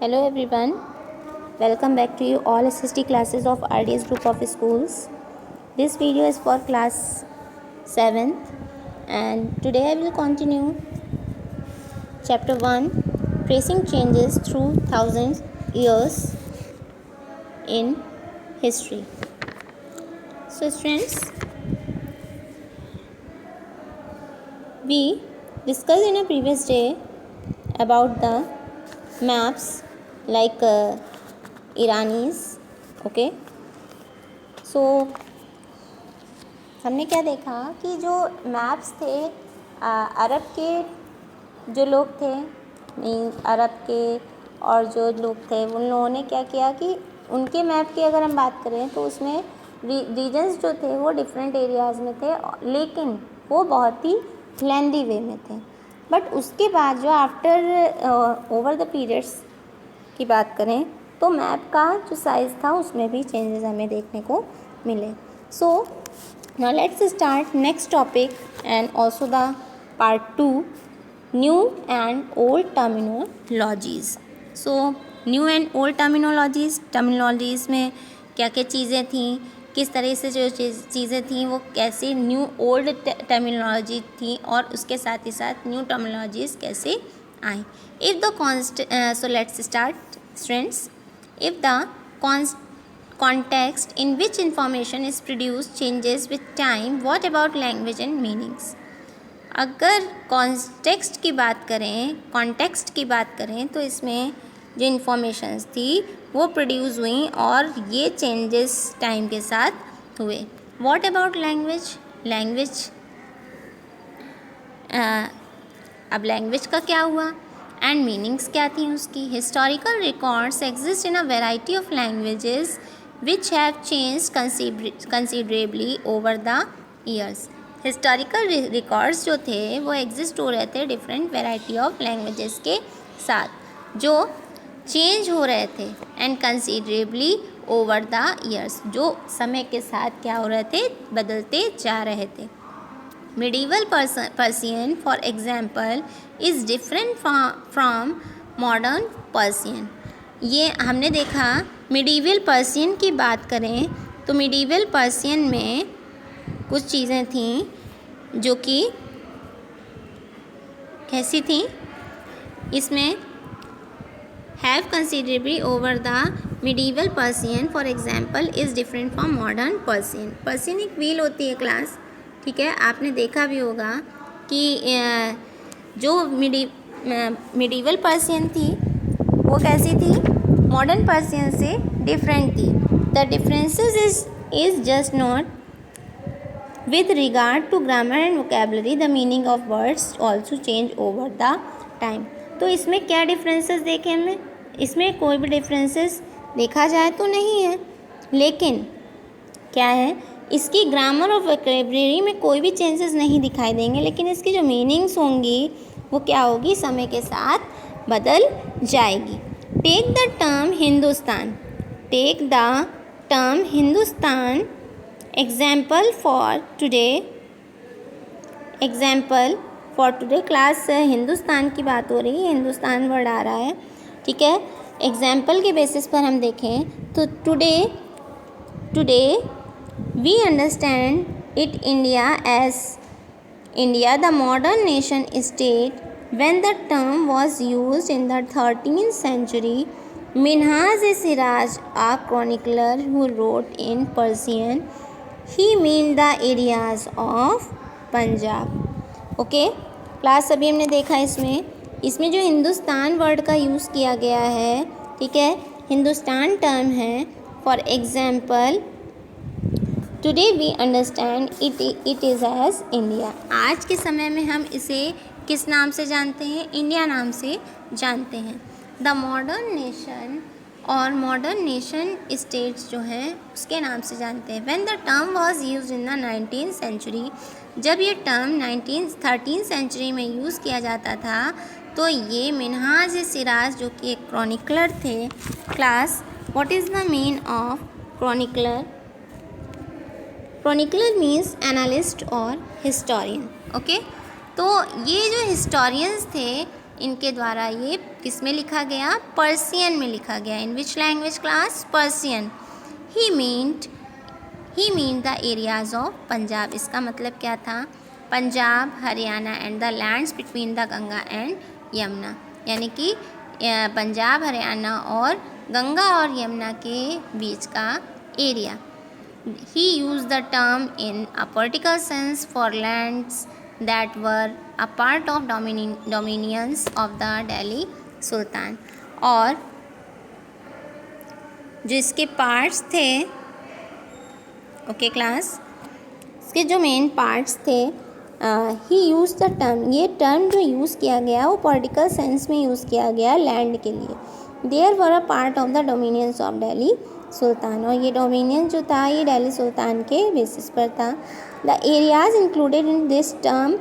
Hello everyone, welcome back to you all SST classes of RDS group of schools. This video is for class 7th and today I will continue chapter 1, tracing changes through thousands years in history. So students, we discussed in a previous day about the maps like Iranis. Okay, so हमने क्या देखा कि जो maps थे अरब के जो लोग थे, अरब के और जो लोग थे उन लोगों ने क्या किया कि उनके मैप की अगर हम बात करें तो उसमें रीजन्स जो थे वो डिफरेंट एरियाज़ में थे, लेकिन वो बहुत ही लेंदी वे में थे. बट उसके बाद जो आफ्टर ओवर द पीरियड्स की बात करें तो मैप का जो साइज़ था उसमें भी चेंजेस हमें देखने को मिले. So now let's start next topic and also the part 2, new and old terminologies. So new and old terminologies में क्या क्या चीज़ें थीं, किस तरह से जो चीज़ें थीं वो कैसे न्यू ओल्ड टर्मिनोलॉजी थी और उसके साथ ही साथ न्यू टर्मिनोलॉजीज़ कैसे आई. If the so let's start students. If the context in which information is produced changes with time, what about language and meanings? अगर कॉन्टेक्स्ट की बात करें तो इसमें जो इन्फॉर्मेशंस थी वो प्रोड्यूस हुई और ये चेंजेस टाइम के साथ हुए. What about लैंग्वेज अब लैंग्वेज का क्या हुआ एंड मीनिंग्स क्या थी उसकी. Historical records exist in a variety of languages which have changed considerably over the years. Historical records जो थे वो एग्जिस्ट हो रहे थे डिफरेंट वेराइटी ऑफ लैंग्वेजेस के साथ जो चेंज हो रहे थे and considerably over the years, जो समय के साथ क्या हो रहे थे, बदलते जा रहे थे. Medieval Persian, for example, is different from modern Persian. ये हमने देखा मिडीवल पर्सियन की बात करें तो मिडीवल पर्सियन में कुछ चीज़ें थीं जो कि कैसी थीं, इसमें have considerably over the medieval Persian for example is different from modern Persian. Persian एक व्हील होती है क्लास, ठीक है, आपने देखा भी होगा कि जो मिडीवल पर्सियन थी वो कैसी थी, मॉडर्न पर्सियन से डिफरेंट थी. The differences is just not with regard to grammar and vocabulary, the meaning of words also change over the time. तो इसमें क्या डिफरेंसेस देखे हमने, इसमें कोई भी डिफरेंसेस देखा जाए तो नहीं है, लेकिन क्या है, इसकी ग्रामर और वोकैबुलरी में कोई भी चेंजेस नहीं दिखाई देंगे, लेकिन इसकी जो मीनिंग्स होंगी वो क्या होगी, समय के साथ बदल जाएगी. Take the term Hindustan example for today class Hindustan की बात हो रही है, हिंदुस्तान वर्ड आ रहा है, ठीक है. एग्जाम्पल के बेसिस पर हम देखें तो today we understand it as India, the modern nation state. When the term was used in the 13th century, Minhaj-e-Siraj, a chronicler who wrote in Persian, he meant the areas of Punjab. Okay class अभी हमने देखा इसमें जो Hindustan word का use किया गया है, ठीक है, हिंदुस्तान टर्म है. For example today we understand it is as India. आज के समय में हम इसे किस नाम से जानते हैं, इंडिया नाम से जानते हैं. द मॉडर्न नेशन और मॉडर्न नेशन स्टेट्स जो हैं उसके नाम से जानते हैं. When the term was used in the 19th century, जब ये टर्म 13th सेंचुरी में यूज़ किया जाता था तो ये मिनहाज सिराज जो कि एक क्रॉनिकलर थे. Class what is the mean of chronicler. Chronicler means analyst और हिस्टोरियन. ओके, तो ये जो हिस्टोरियंस थे इनके द्वारा ये किस में लिखा गया, पर्सियन में लिखा गया। In which language class, Persian. He mean the areas of Punjab, इसका मतलब क्या था, Punjab, Haryana and the lands between the Ganga and Yamuna, यानी कि पंजाब, हरियाणा और गंगा और यमुना के बीच का area. He used the term in a political sense for lands that were a part of dominions of the Delhi Sultan, और जो इसके पार्ट्स थे, ओके क्लास, इसके जो मेन पार्ट्स थे, ही यूज़ द टर्म, ये टर्म जो यूज़ किया गया वो पॉलिटिकल सेंस में यूज़ किया गया लैंड के लिए। There were a part of the dominions of Delhi sultan, और ये डोमिनियन जो था ये दिल्ली सुल्तान के बेसिस पर था। The areas included in this term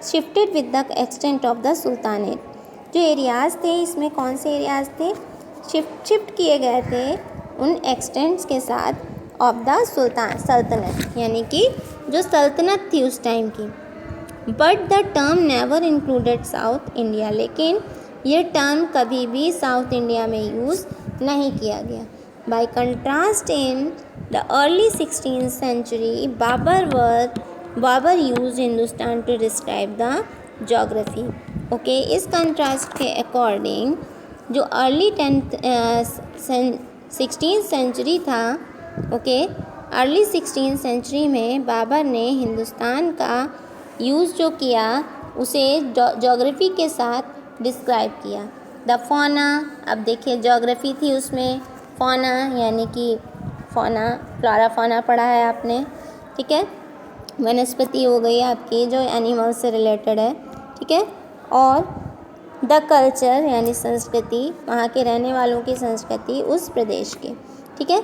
shifted with the extent of the sultanate, जो एरियाज़ थे इसमें कौन से एरियाज़ थे, शिफ्ट किए गए थे उन एक्सटेंट्स के साथ ऑफ द सल्तनत, यानी कि जो सल्तनत थी उस टाइम की। But the term never included south India, लेकिन ये टर्म कभी भी साउथ इंडिया में यूज़ नहीं किया गया। By contrast in the early 16th century, Babur use Hindustan to describe the geography. Okay, इस कंट्रास्ट के अकॉर्डिंग जो अर्ली 16th century था, ओके, अर्ली 16th century में बाबर ने हिंदुस्तान का यूज़ जो किया उसे जोग्राफी के साथ डिस्क्राइब किया। द फौना, अब देखिए जोग्राफी थी उसमें, फौना यानी कि फौना, फ्लोरा फौना पढ़ा है आपने, ठीक है, वनस्पति हो गई आपकी जो एनिमल से रिलेटेड है, ठीक है, और द कल्चर यानी संस्कृति, वहाँ के रहने वालों की संस्कृति उस प्रदेश के, ठीक है,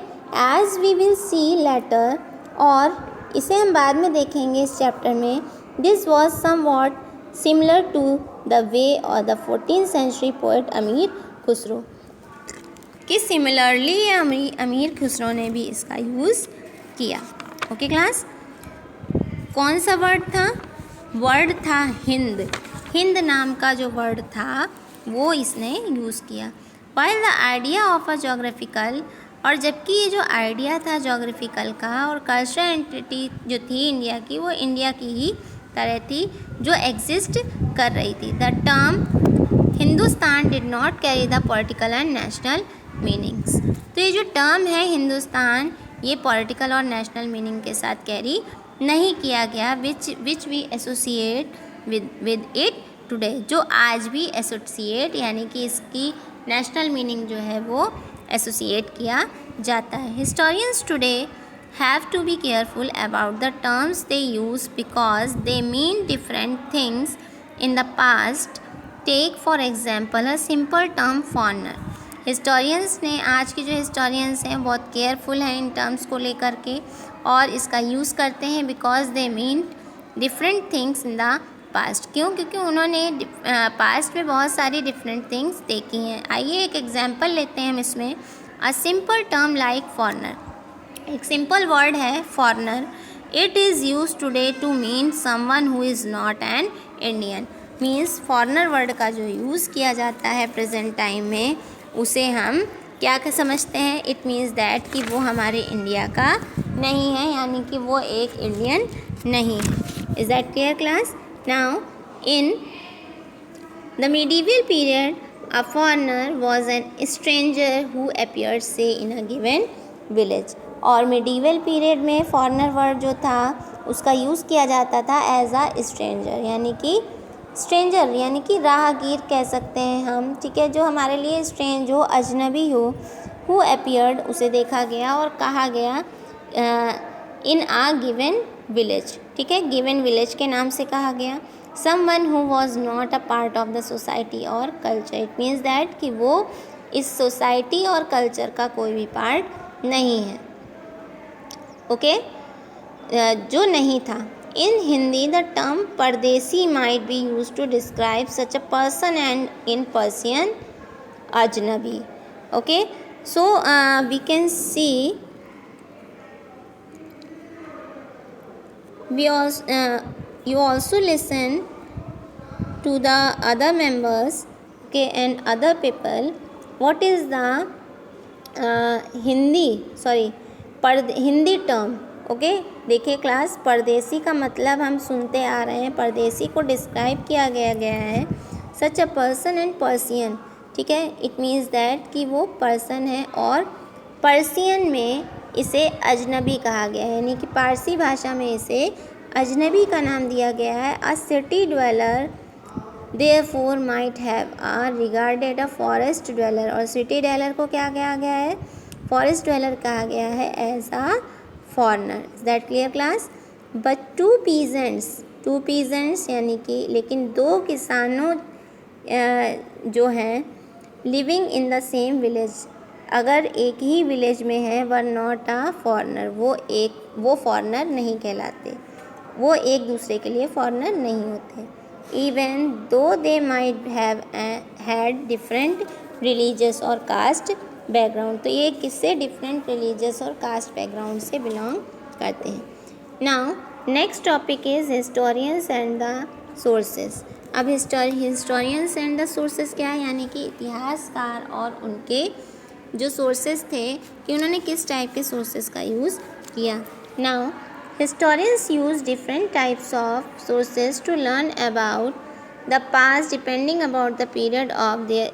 as we will see later, और इसे हम बाद में देखेंगे इस चैप्टर में। This was somewhat similar to the way और द 14th century पोएट अमीर खुसरो, कि सिमिलरली अमीर खुसरो ने भी इसका यूज़ किया। ओके क्लास, कौन सा वर्ड था, वर्ड था हिंद, हिंद नाम का जो वर्ड था वो इसने यूज़ किया। While the idea of a geographical, और जबकि ये जो आइडिया था जोग्राफिकल का और कल्चरल एंटिटी जो थी इंडिया की, वो इंडिया की ही तरह थी जो एग्जिस्ट कर रही थी। The term Hindustan did not carry the political and national meanings, तो ये जो टर्म है हिंदुस्तान, ये पॉलिटिकल और नेशनल मीनिंग के साथ कैरी नहीं किया गया, which we associate with it today, जो आज भी एसोसिएट यानी कि इसकी नेशनल मीनिंग जो है वो एसोसिएट किया जाता है। Historians today have to be careful about the terms they use because they mean different things in the past. Take for example a simple term foreigner. Historians ने, आज के जो हिस्टोरियंस हैं बहुत केयरफुल हैं इन टर्म्स को लेकर के और इसका यूज़ करते हैं because they mean different things in the past. क्यों? क्योंकि उन्होंने पास्ट में बहुत सारी डिफरेंट थिंग्स देखी हैं। आइए एक एग्जांपल लेते हैं हम इसमें। A simple term like foreigner, एक सिंपल वर्ड है foreigner, it is use today to mean someone who is not an Indian. Means foreigner word का जो यूज़ किया जाता है प्रेजेंट टाइम में, उसे हम क्या समझते हैं? इट मीन्स दैट कि वो हमारे इंडिया का नहीं है, यानी कि वो एक इंडियन नहीं है। Is that clear class? Now in the medieval period a foreigner was an stranger who appeared say in a given village। और मिडीवल पीरियड में फॉरेनर वर्ड जो था उसका यूज़ किया जाता था एज अ स्ट्रेंजर, यानी कि स्ट्रेंजर यानी कि राहगीर कह सकते हैं हम, ठीक है, जो हमारे लिए स्ट्रेंज हो, अजनबी हो। हु अपीयर्ड, उसे देखा गया और कहा गया इन आ गिवन विलेज, ठीक है, गिवन विलेज के नाम से कहा गया। Someone who was not a part of the society और कल्चर, इट मीन्स दैट कि वो इस सोसाइटी और कल्चर का कोई भी पार्ट नहीं है, ओके जो नहीं था। In Hindi the term pardesi might be use to describe such a person and in Persian ajnabi. Okay, so we can see you also listen to the other members okay, and other people. What is the Hindi term? Okay, देखिए class, परदेसी का मतलब हम सुनते आ रहे हैं, परदेसी को डिस्क्राइब किया गया है सच अ पर्सन एंड पर्सियन, ठीक है, इट मीन्स दैट कि वो पर्सन है, और पर्सियन में इसे अजनबी कहा गया है, यानी कि पारसी भाषा में इसे अजनबी का नाम दिया गया है। अ city dweller therefore might have regarded a forest dweller, और सिटी ड्वेलर को क्या कहा गया है? फॉरेस्ट ड्वेलर कहा गया है as a foreigner. Is that clear class? But two peasants यानी कि लेकिन दो किसानों जो हैं living in the same village, अगर एक ही विलेज में है, वर नॉट अ फॉरनर, वो फॉरनर नहीं कहलाते, वो एक दूसरे के लिए फॉरनर नहीं होते। Even though they might have had different religious और कास्ट बैकग्राउंड, तो ये किससे डिफरेंट रिलीजियस और कास्ट बैकग्राउंड से बिलोंग करते हैं। Now next topic is historians and the sources. अब हिस्टोरियंस एंड द सोर्सेस क्या है? यानी कि इतिहासकार और उनके जो सोर्सेस थे कि उन्होंने किस टाइप के सोर्सेस का यूज़ किया। Now historians use different types of sources to learn about the past depending about the period of their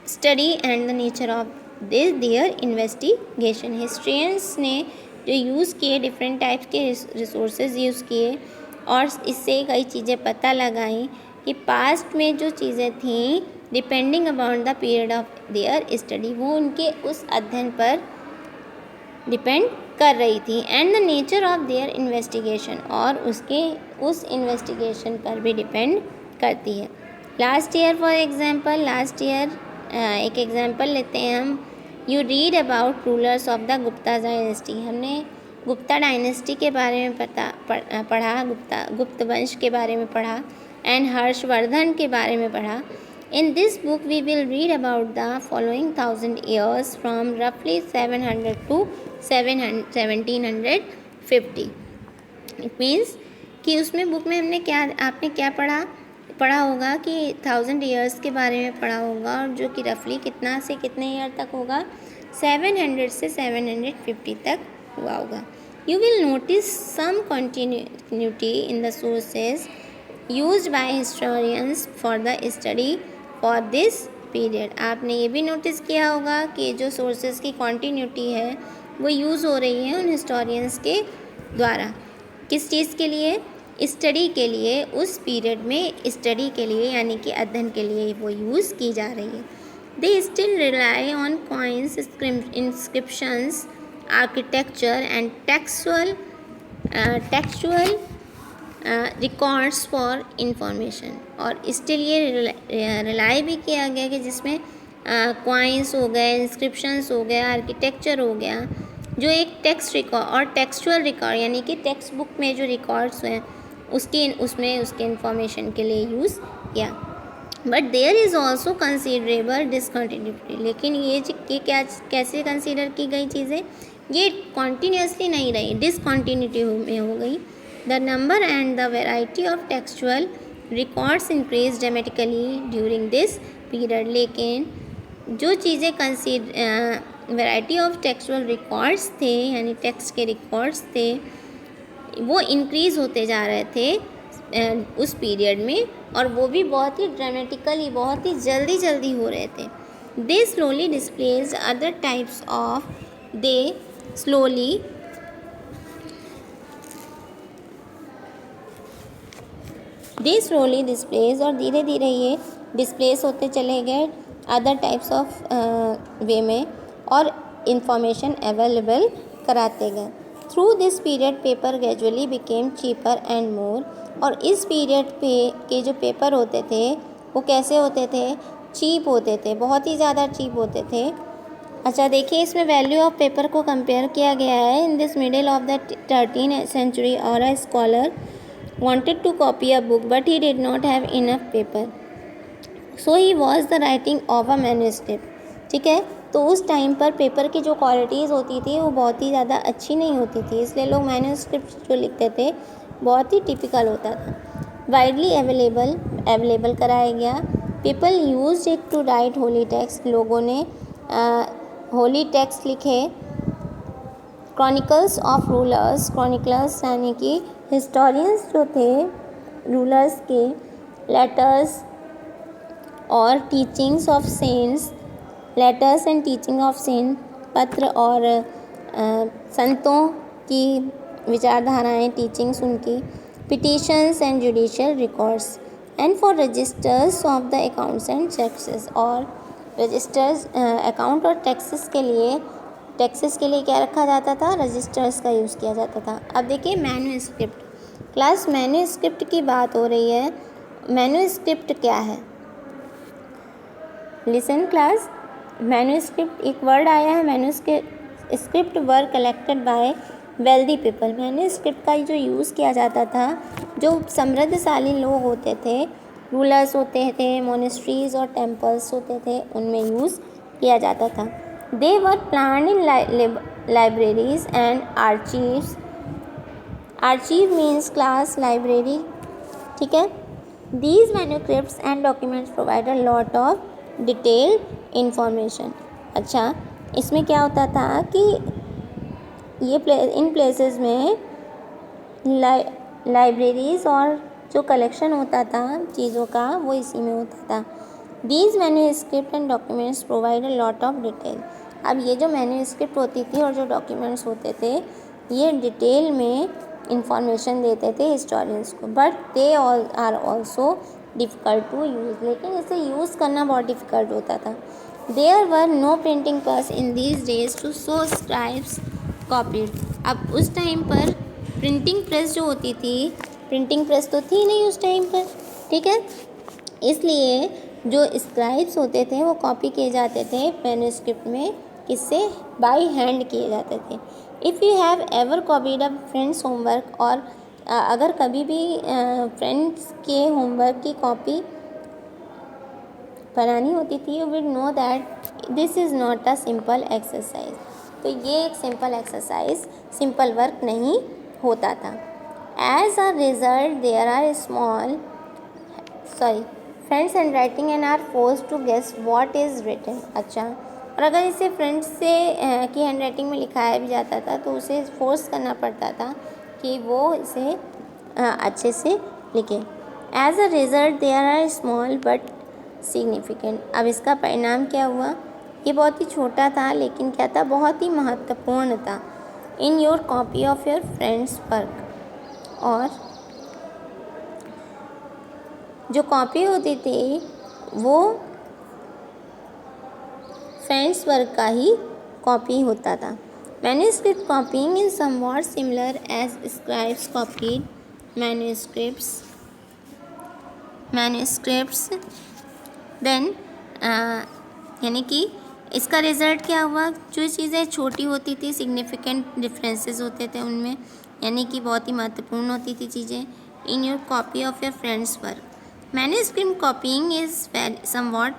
study and the nature of their investigation। historians ने जो यूज़ किए, डिफरेंट टाइप्स के resources use किए और इससे कई चीज़ें पता लगाई कि पास्ट में जो चीज़ें थीं depending upon the period of their study, वो उनके उस अध्ययन पर डिपेंड कर रही थी, and the nature of their investigation, और उस इन्वेस्टिगेशन पर भी डिपेंड करती है। लास्ट ईयर एक एग्जांपल लेते हैं हम। You read about rulers of the Gupta dynasty, हमने गुप्ता डायनेस्टी के बारे में पढ़ा, गुप्त वंश के बारे में पढ़ा, एंड हर्षवर्धन के बारे में पढ़ा। In this book we will read about the following 1000 years from roughly 700 to 1750। It means कि उसमें बुक में आपने क्या पढ़ा होगा कि 1000 ईयर्स के बारे में पढ़ा होगा, और जो कि रफली कितना से कितने ईयर तक होगा? 700 से 750 तक हुआ होगा। You will notice some continuity in the sources used by historians for the study for this period. आपने ये भी नोटिस किया होगा कि जो सोर्सेज की कॉन्टीन्यूटी है वो यूज़ हो रही है उन हिस्टोरियंस के द्वारा, किस चीज़ के लिए? स्टडी के लिए, उस पीरियड में स्टडी के लिए यानी कि अध्ययन के लिए वो यूज़ की जा रही है। They still rely on coins, inscriptions, architecture and textual records for information, और स्टिल ये रिलाई भी किया गया कि जिसमें कॉइन्स हो गए, इंस्क्रिप्शंस हो गया, आर्किटेक्चर हो गया, जो एक टेक्स्ट रिकॉर्ड और टेक्सचुअल रिकॉर्ड यानी कि टेक्स्ट बुक में जो रिकॉर्ड्स हैं उसके इंफॉर्मेशन के लिए यूज़ किया। But there is also considerable discontinuity, लेकिन ये कैसे कंसिडर की गई चीज़ें? ये कॉन्टीन्यूसली नहीं रही, डिसकंटिन्यूटी में हो गई। The number and the variety of textual records increased dramatically during this period, लेकिन जो चीज़ें वैरायटी ऑफ टेक्सचुअल रिकॉर्ड्स थे यानी टेक्स्ट के रिकॉर्ड्स थे वो इंक्रीज़ होते जा रहे थे उस पीरियड में, और वो भी बहुत ही ड्रामेटिकली, बहुत ही जल्दी हो रहे थे। They slowly displaces other types of they slowly displace, और धीरे धीरे ये डिस्प्लेस होते चले गए अदर टाइप्स ऑफ वे में, और इंफॉर्मेशन अवेलेबल कराते गए। Through this period paper gradually became cheaper and more, और इस पीरियड के जो पेपर होते थे वो कैसे होते थे? चीप होते थे, बहुत ही ज़्यादा चीप होते थे। अच्छा देखिए, इसमें वैल्यू ऑफ पेपर को कंपेयर किया गया है। In this middle of the 13th century और a scholar wanted to copy a book but he did not have enough paper, so he was the writing of a manuscript। ठीक है, तो उस time पर paper की जो qualities होती थी वो बहुत ही ज़्यादा अच्छी नहीं होती थी, इसलिए लोग मैन्युस्क्रिप्ट जो लिखते थे बहुत ही टिपिकल होता था। वाइडली अवेलेबल कराया गया। People used it to write holy text, लोगों ने होली टेक्स्ट लिखे। क्रॉनिकल्स ऑफ रूलर्स, क्रॉनिकलर्स यानी कि हिस्टोरियंस जो थे रूलर्स के। लेटर्स और teachings of saints, letters and teaching of saint, पत्र और संतों की विचारधाराएँ, टीचिंग्स उनकी। Petitions and judicial records and for registers of the accounts and taxes, और रजिस्टर्स अकाउंट और टैक्सेस के लिए क्या रखा जाता था, रजिस्टर्स का यूज़ किया जाता था। अब देखिए मैन्युस्क्रिप्ट। क्लास मैन्युस्क्रिप्ट की बात हो रही है। मैन्युस्क्रिप्ट क्या है? लिसन क्लास, मैन्युस्क्रिप्ट एक वर्ड आया है। Manuscript were collected by wealthy people. Manuscript का जो यूज़ किया जाता था, जो समृद्धशाली लोग होते थे, रूलर्स होते थे, मोनेस्ट्रीज और टेम्पल्स होते थे, उनमें यूज़ किया जाता था। They were planned in libraries and archives. Archive means class library, ठीक है। These manuscripts and documents provide a lot of detailed information. अच्छा, इसमें क्या होता था कि इन प्लेसेस में लाइब्रेरीज और जो कलेक्शन होता था चीज़ों का वो इसी में होता था। These manuscript and documents provide a lot of detail. अब ये जो मैन्युस्क्रिप्ट होती थी और जो डॉक्यूमेंट्स होते थे ये डिटेल में इंफॉर्मेशन देते थे हिस्टोरियंस को, but they are also difficult to use, लेकिन इसे यूज़ करना बहुत डिफ़िकल्ट होता था। There were no printing press in these days too so scribes copied. अब उस टाइम पर प्रिंटिंग प्रेस जो होती थी, प्रिंटिंग प्रेस तो थी नहीं उस टाइम पर, ठीक है, इसलिए जो स्क्राइब्स होते थे वो कॉपी किए जाते थे मैन्युस्क्रिप्ट में, किससे, बाय हैंड किए जाते थे। If you have ever copied a friends homework, और अगर कभी भी फ्रेंड्स के होमवर्क की कॉपी बनानी होती थी, you will know that this is not a simple exercise. तो ये एक सिंपल एक्सरसाइज, सिंपल वर्क नहीं होता था। As a result there are friends hand writing and are force to guess what is written. अच्छा, और अगर इसे फ्रेंड्स से की हैंड राइटिंग में लिखाया भी जाता था तो उसे फोर्स करना पड़ता था कि वो इसे अच्छे से लिखे। As a result there are small but significant. अब इसका परिणाम क्या हुआ, ये बहुत ही छोटा था लेकिन क्या था, बहुत ही महत्वपूर्ण था। In your copy of your friends work, और जो कॉपी होती थी वो फ्रेंड्स वर्क का ही कॉपी होता था। Manuscript copying is somewhat similar as scribes copied manuscripts then, यानी कि इसका रिज़ल्ट क्या हुआ, जो चीज़ें छोटी होती थी, सिग्निफिकेंट डिफरेंसेस होते थे उनमें, यानी कि बहुत ही महत्वपूर्ण होती थी चीज़ें। In your copy of your friends work, manuscript copying is somewhat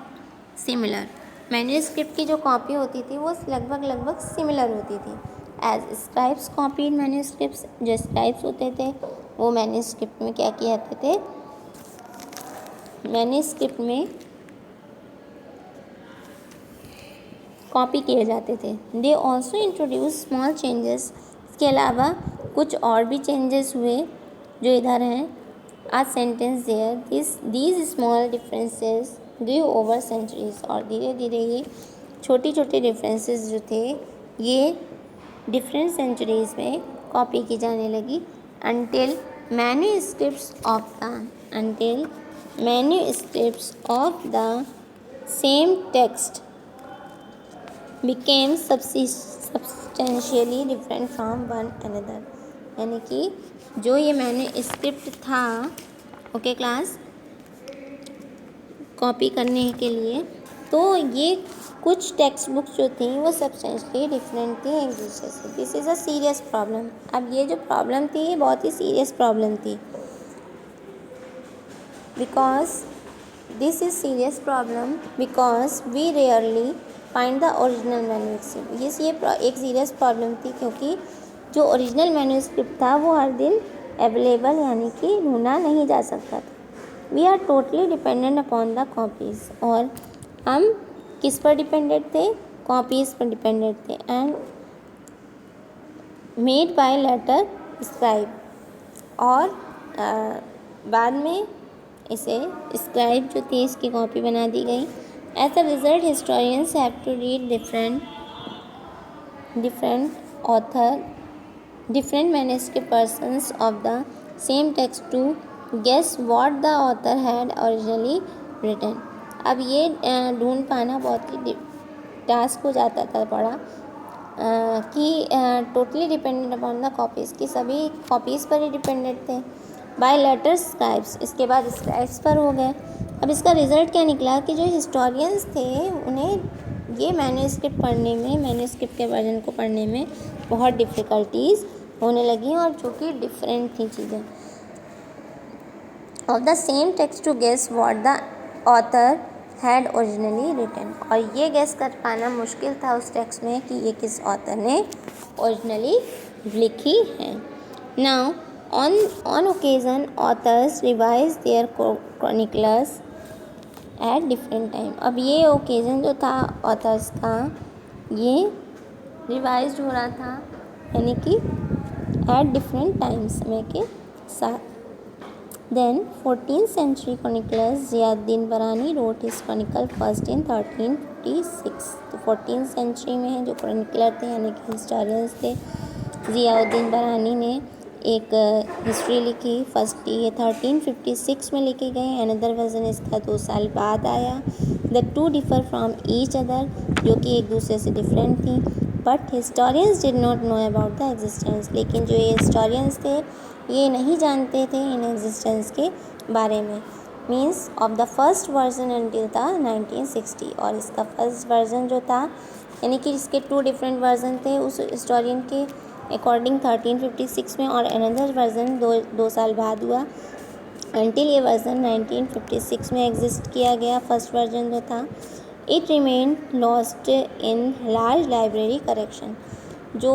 similar. Manuscript की जो कॉपी होती थी वो लगभग सिमिलर होती थी एज स्क्राइब्स कॉपीड मैन्युस्क्रिप्ट्स। जो स्क्राइब्स होते थे वो मैन्युस्क्रिप्ट में क्या किए जाते थे, मैन्युस्क्रिप्ट में कॉपी किए जाते थे। They also introduce small changes. इसके अलावा कुछ और भी चेंजेस हुए जो इधर हैं। A sentence there, these small differences due over centuries. और धीरे धीरे ये छोटी छोटी डिफरेंसेस जो थे ये डिफरेंट सेंचुरीज में कॉपी की जाने लगी। until manuscripts of the same text became substantially different from one another। यानी कि जो ये मैन्युस्क्रिप्ट था, ओके क्लास, कॉपी करने के लिए, तो ये कुछ टेक्स्ट बुक्स जो थी वो सब्सटेंशियली डिफरेंट थी एक दूसरे से। This is a serious problem. अब ये जो प्रॉब्लम थी ये बहुत ही सीरियस प्रॉब्लम थी, because this is serious problem because we rarely find the original manuscript. ये एक सीरियस प्रॉब्लम थी, क्योंकि जो ओरिजिनल मैन्यूस्क्रिप्ट था वो हर दिन अवेलेबल यानी कि ढूंढा नहीं जा सकता था। We are totally dependent upon the copies, और हम किस पर डिपेंडेंट थे? कॉपीज़ पर डिपेंडेंट थे। And made by letter scribe, और बाद में इसे स्क्राइब जो थी इसकी कॉपी बना दी गई। As a result historians have to read different author different manuscript versions of the same text to guess what the author had originally written। अब ये ढूंढ पाना बहुत ही टास्क हो जाता था बड़ा, कि totally dependent upon the copies, कि सभी कॉपीज़ पर ही डिपेंडेंट थे। बाय लेटर स्क्राइब्स, इसके बाद स्क्राइब्स पर हो गए। अब इसका रिज़ल्ट क्या निकला कि जो हिस्टोरियंस थे उन्हें ये मैन्यूस्क्रिप्ट पढ़ने में, मैन्यूस्क्रिप्ट के वर्जन को पढ़ने में बहुत डिफ़िकल्टीज़ होने लगी, और जो कि डिफरेंट थी चीज़ें। Of the same text to guess what the author had originally written, और ये गेस कर पाना मुश्किल था उस टेक्स्ट में कि ये किस ऑथर ने ओरिजिनली लिखी है। Now on occasion authors revise their chronicles at different time। अब ये ओकेज़न जो था ऑथर्स का, ये रिवाइज हो रहा था यानी कि एट डिफरेंट टाइम, समय के साथ। Then 14th century chroniclers Ziauddin बरानी road his Chronicle first in 1356। तो 14th century में है जो क्रॉनिकलर थे यानी कि हिस्टोरियंस थे, ज़ियाउद्दीन बरानी ने एक हिस्ट्री लिखी। फर्स्ट ये 1356 में लिखी गई। अनदर वर्जन इसका 2 साल बाद आया। The two differ from each other, जो कि एक दूसरे से डिफरेंट थी। But historians did not know about the existence, लेकिन जो ये हिस्टोरियंस थे ये नहीं जानते थे इन एग्जिस्टेंस के बारे में। Means of the first version until the 1960, और इसका फर्स्ट वर्जन जो था यानी कि इसके 2 डिफरेंट वर्जन थे उस हिस्टोरियन के अकॉर्डिंग 1356 में, और अनदर वर्जन दो साल बाद हुआ। अंटिल ये वर्जन 1956 में एग्जिस्ट किया गया फर्स्ट वर्जन जो था। It remain lost in large library collection, जो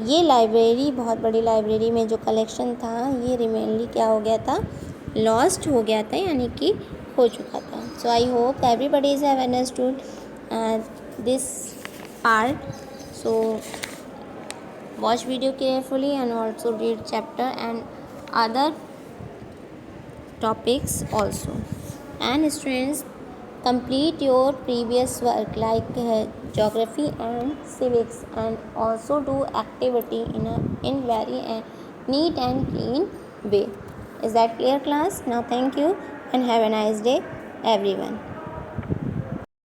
ये लाइब्रेरी, बहुत बड़ी लाइब्रेरी में जो कलेक्शन था ये रिमेनली क्या हो गया था? लॉस्ट हो गया था, यानी कि हो चुका था। So I hope everybody is have understood this part. So watch video carefully and also read chapter and other topics also। And students, complete your previous work like geography and civics, and also do activity in very neat and clean way। Is that clear class? Now thank you and have a nice day everyone।